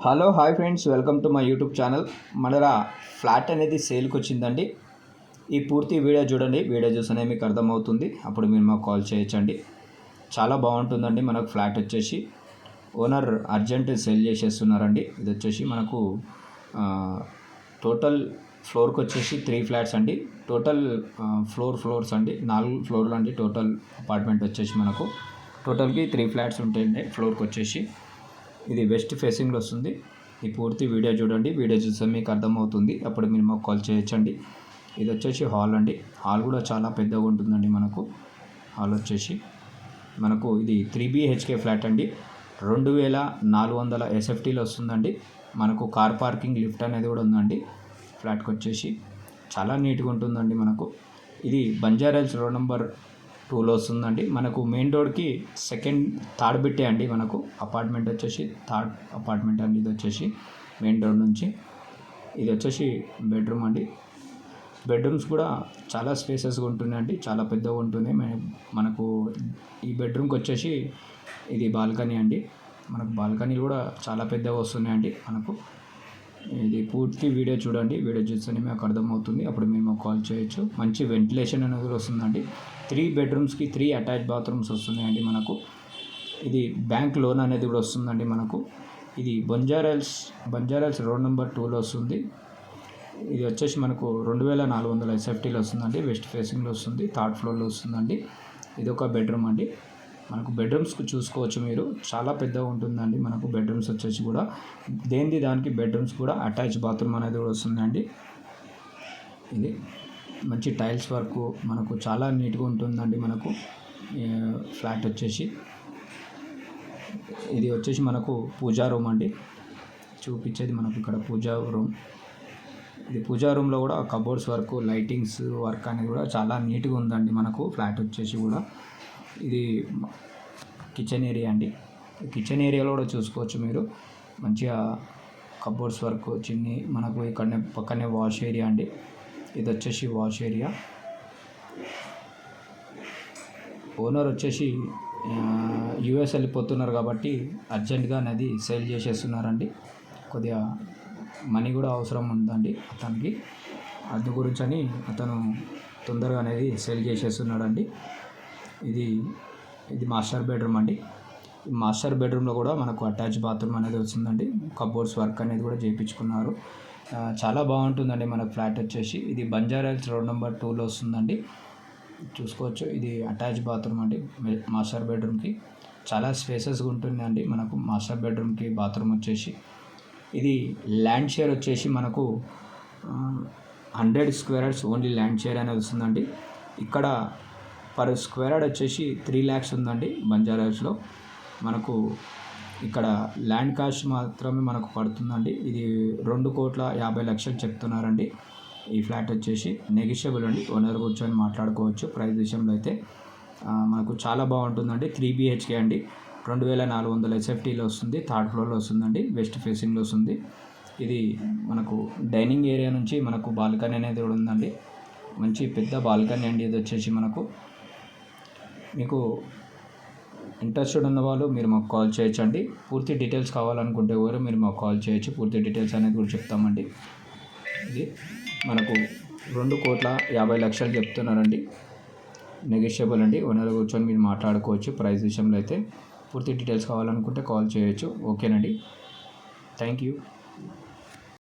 Hello hi friends, welcome to my YouTube channel. మన flat అనేది సేల్కి వచ్చిందండి. ఈ పూర్తి వీడియో చూడండి. వీడియో చూస్తేనే మీకు అర్థమవుతుంది. అప్పుడు మీరు మాకు కాల్ చేయొచ్చండి. చాలా బాగుంటుందండి. మనకు ఫ్లాట్ వచ్చేసి ఓనర్ అర్జెంట్ సేల్ చేసేస్తున్నారండి. ఇది వచ్చేసి మనకు టోటల్ ఫ్లోర్కి వచ్చేసి 3 ఫ్లాట్స్ అండి. టోటల్ ఫ్లోర్స్ అండి, 4 ఫ్లోర్లు అండి. టోటల్ అపార్ట్మెంట్ వచ్చేసి మనకు టోటల్కి 3 ఫ్లాట్స్ ఉంటాయండి. ఫ్లోర్కి వచ్చేసి ఇది వెస్ట్ ఫేసింగ్లో వస్తుంది. ఈ పూర్తి వీడియో చూడండి. వీడియో చూస్తే మీకు అర్థమవుతుంది. అప్పుడు మీరు మాకు కాల్ చేయొచ్చండి. ఇది వచ్చేసి హాల్ అండి. హాల్ కూడా చాలా పెద్దగా ఉంటుందండి. మనకు హాల్ వచ్చేసి మనకు ఇది 3 BHK ఫ్లాట్ అండి. 2400 SFTలో వస్తుందండి. మనకు కార్ పార్కింగ్, లిఫ్ట్ అనేది కూడా ఉందండి. ఫ్లాట్కి వచ్చేసి చాలా నీట్గా ఉంటుందండి. మనకు ఇది బంజారాహిల్స్ రోడ్ నెంబర్ 2లో వస్తుందండి. మనకు మెయిన్ రోడ్కి థర్డ్ బిట్టే అండి. మనకు అపార్ట్మెంట్ వచ్చేసి థర్డ్ అపార్ట్మెంట్ అండి. ఇది వచ్చేసి మెయిన్ రోడ్ నుంచి ఇది వచ్చేసి బెడ్రూమ్ అండి. బెడ్రూమ్స్ కూడా చాలా స్పేసెస్గా ఉంటున్నాయండి. చాలా పెద్దగా ఉంటున్నాయి. మనకు ఈ బెడ్రూమ్కి వచ్చేసి ఇది బాల్కనీ అండి. మనకు బాల్కనీలు కూడా చాలా పెద్దగా వస్తున్నాయండి. మనకు ఇది పూర్తి వీడియో చూడండి. వీడియో చూస్తేనే మీకు అర్థమవుతుంది. అప్పుడు మేము కాల్ చేయొచ్చు. మంచి వెంటిలేషన్ అనేది కూడా వస్తుందండి. 3 బెడ్రూమ్స్కి 3 అటాచ్ బాత్రూమ్స్ వస్తున్నాయండి. మనకు ఇది బ్యాంక్ లోన్ అనేది కూడా వస్తుందండి. మనకు ఇది బంజారాహిల్స్ రోడ్ నెంబర్ 2లో వస్తుంది. ఇది వచ్చేసి మనకు 2400 SFTలో వస్తుందండి. వెస్ట్ ఫేసింగ్లో వస్తుంది. థర్డ్ ఫ్లోర్లో వస్తుందండి. ఇది ఒక బెడ్రూమ్ అండి. మనకు బెడ్రూమ్స్కి చూసుకోవచ్చు మీరు. చాలా పెద్దగా ఉంటుందండి. మనకు బెడ్రూమ్స్ వచ్చేసి కూడా దానికి బెడ్రూమ్స్ కూడా అటాచ్ బాత్రూమ్ అనేది కూడా వస్తుందండి. ఇది మంచి టైల్స్ వర్క్, మనకు చాలా నీట్గా ఉంటుందండి. మనకు ఫ్లాట్ వచ్చేసి ఇది వచ్చేసి మనకు పూజా రూమ్ అండి. చూపించేది మనకు ఇక్కడ పూజా రూమ్. ఇది పూజా రూమ్లో కూడా కబోర్డ్స్ వర్క్, లైటింగ్స్ వర్క్ అనేది కూడా చాలా నీట్గా ఉందండి. మనకు ఫ్లాట్ వచ్చేసి కూడా ఇది కిచెన్ ఏరియా అండి. కిచెన్ ఏరియాలో కూడా చూసుకోవచ్చు మీరు. మంచిగా కబోర్డ్స్ వర్క్ చిన్ని. మనకు ఇక్కడ పక్కనే వాష్ ఏరియా అండి. ఇది వచ్చేసి వాష్ ఏరియా. ఓనర్ వచ్చేసి US వెళ్ళిపోతున్నారు కాబట్టి అర్జెంటుగా అనేది సేల్ చేసేస్తున్నారండి. కొద్దిగా మనీ కూడా అవసరం ఉందండి అతనికి. అందు గురించి అని అతను తొందరగా అనేది సేల్ చేసేస్తున్నాడండి. ఇది మాస్టర్ బెడ్రూమ్ అండి. ఈ మాస్టర్ బెడ్రూమ్లో కూడా మనకు అటాచ్ బాత్రూమ్ అనేది వస్తుందండి. కబోర్డ్స్ వర్క్ అనేది కూడా చేయించుకున్నారు. చాలా బాగుంటుందండి మనకు ఫ్లాట్ వచ్చేసి. ఇది బంజారాహిల్స్ రోడ్ నెంబర్ 2లో వస్తుందండి. చూసుకోవచ్చు. ఇది అటాచ్ బాత్రూమ్ అండి. మాస్టర్ బెడ్రూమ్కి చాలా స్పేసెస్గా ఉంటుందండి. మనకు మాస్టర్ బెడ్రూమ్కి బాత్రూమ్ వచ్చేసి ఇది ల్యాండ్ షేర్ వచ్చేసి మనకు 100 square yards only land share అనేది వస్తుందండి. ఇక్కడ పర్ స్క్వేర్ యార్డ్ వచ్చేసి 3 lakhs ఉందండి బంజారాహిల్స్లో. మనకు ఇక్కడ ల్యాండ్ కాస్ట్ మాత్రమే మనకు పడుతుందండి. ఇది 2,50,00,000 చెప్తున్నారండి. ఈ ఫ్లాట్ వచ్చేసి నెగిషియబుల్ అండి. ఓనర్ కూర్చొని మాట్లాడుకోవచ్చు. ప్రైస్ విషయంలో అయితే మనకు చాలా బాగుంటుందండి. 3 BHK అండి. 2400 SFTలో వస్తుంది. థర్డ్ ఫ్లోర్లో వస్తుందండి. వెస్ట్ ఫేసింగ్లో వస్తుంది. ఇది మనకు డైనింగ్ ఏరియా నుంచి మనకు బాల్కనీ అనేది కూడా ఉందండి. మంచి పెద్ద బాల్కనీ అండి. ఇది వచ్చేసి మనకు మీకు ఇంట్రెస్టెడ్ ఉన్న వాళ్ళు మీరు మాకు కాల్ చేయొచ్చండి. పూర్తి డీటెయిల్స్ కావాలనుకుంటే ఎవరు మీరు మాకు కాల్ చేయొచ్చు. పూర్తి డీటెయిల్స్ అనేది కూడా చెప్తామండి. ఇది మనకు 2,50,00,000 చెప్తున్నారండి. నెగోషియబుల్ అండి. ఓనర్ కూర్చొని మీరు మాట్లాడుకోవచ్చు. ప్రైస్ విషయంలో అయితే పూర్తి డీటెయిల్స్ కావాలనుకుంటే కాల్ చేయొచ్చు. ఓకేనండి. Thank you.